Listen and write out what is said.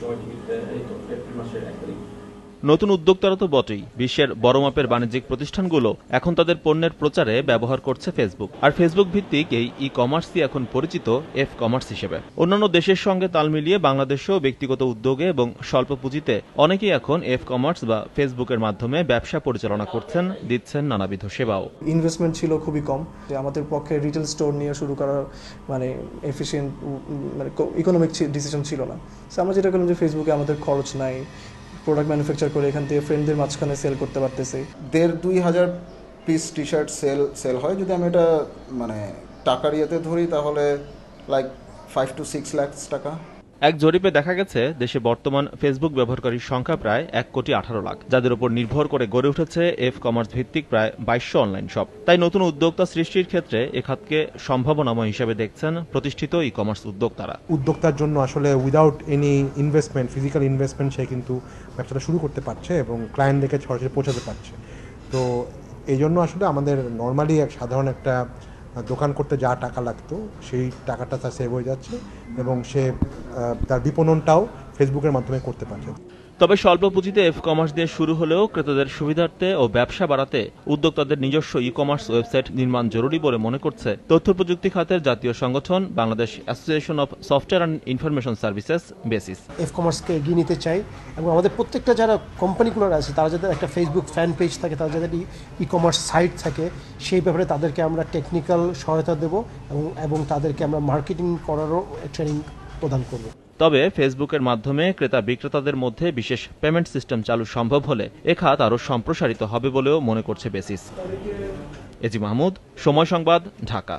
সময় টিকিট এই তো এপ্রিল মাসের 1 তারিখ। নতুন উদ্যোক্তারা তো বটেই, বিশ্বের বড় মাপের বাণিজ্যিক প্রতিষ্ঠানগুলো এখন তাদের পণ্যের প্রচারে ব্যবহার করছে ফেসবুক। আর ফেসবুক ভিত্তিক এই ই কমার্সই এখন পরিচিত এফ কমার্স হিসেবে। অন্যান্য দেশের সঙ্গে তাল মিলিয়ে বাংলাদেশেও ব্যক্তিগত উদ্যোগে এবং স্বল্প পুঁজিতে অনেকেই এখন এফ কমার্স বা ফেসবুকের মাধ্যমে ব্যবসা পরিচালনা করছেন, দিচ্ছেন নানাবিধ সেবাও। ইনভেস্টমেন্ট ছিল খুবই কম, আমাদের পক্ষে রিটেল স্টোর নিয়ে শুরু করার মানে এফিশিয়েন্ট মানে ইকোনমিক ডিসিশন ছিল না। সো আমরা যেটা করলাম যে ফেসবুকে আমাদের খরচ নাই, প্রোডাক্ট ম্যানুফ্যাকচার করে এখান থেকে ফ্রেন্ডদের মাঝখানে সেল করতে পারতেছি। 1,500-2,000 পিস টি শার্ট সেল হয়। যদি আমি এটা মানে টাকার ইয়েতে ধরি তাহলে লাইক 5 to 6 লাখ টাকা। এক জরিপে দেখা গেছে দেশে বর্তমান ফেসবুক ব্যবহারকারীর সংখ্যা প্রায় 1,18,00,000, যাদের উপর নির্ভর করে গড়ে উঠেছে এফ কমার্স ভিত্তিক প্রায় 2200 অনলাইন শপ। তাই নতুন উদ্যোক্তা সৃষ্টির ক্ষেত্রে এ খাতকে সম্ভাবনাময় হিসেবে দেখছেন প্রতিষ্ঠিত ই কমার্স উদ্যোক্তারা। উদ্যোক্তার জন্য আসলে without any investment, physical investment, সে কিন্তু ব্যবসাটা শুরু করতে পারছে এবং ক্লায়েন্টদেরকে সরাসরি পৌঁছাতে পারছে। তো এই জন্য আসলে আমাদের নর্মালি সাধারণ একটা দোকান করতে যা টাকা লাগতো সেই টাকাটা তার সেভ হয়ে যাচ্ছে এবং সে তার বিপণনটাও ফেসবুকের মাধ্যমে করতে পারছে। তবে স্বল্প পুঁজিতে এফ কমার্স দিয়ে শুরু হলেও ক্রেতাদের সুবিধার্থে ও ব্যবসা বাড়াতে উদ্যোক্তাদের নিজস্ব ই কমার্স ওয়েবসাইট নির্মাণ জরুরি বলে মনে করছে তথ্য প্রযুক্তি খাতের জাতীয় সংগঠন Bangladesh association of software and information services, BASIS. এফ কমার্সকে এগিয়ে নিতে চাই এবং আমাদের প্রত্যেকটা যারা কোম্পানিগুলো আছে তারা যাদের একটা ফেসবুক ফ্যান পেজ থাকে, তারা যাদের ই কমার্স সাইট থাকে, সেই ব্যাপারে তাদেরকে আমরা টেকনিক্যাল সহায়তা দেব এবং তাদেরকে আমরা মার্কেটিং করারও ট্রেনিং প্রদান করব। তবে ফেসবুকের মাধ্যমে ক্রেতা বিক্রেতাদের মধ্যে বিশেষ পেমেন্ট সিস্টেম চালু সম্ভব হলে এ খাত আরও সম্প্রসারিত হবে বলেও মনে করছে বেসিস। এজি মাহমুদ, সময় সংবাদ, ঢাকা।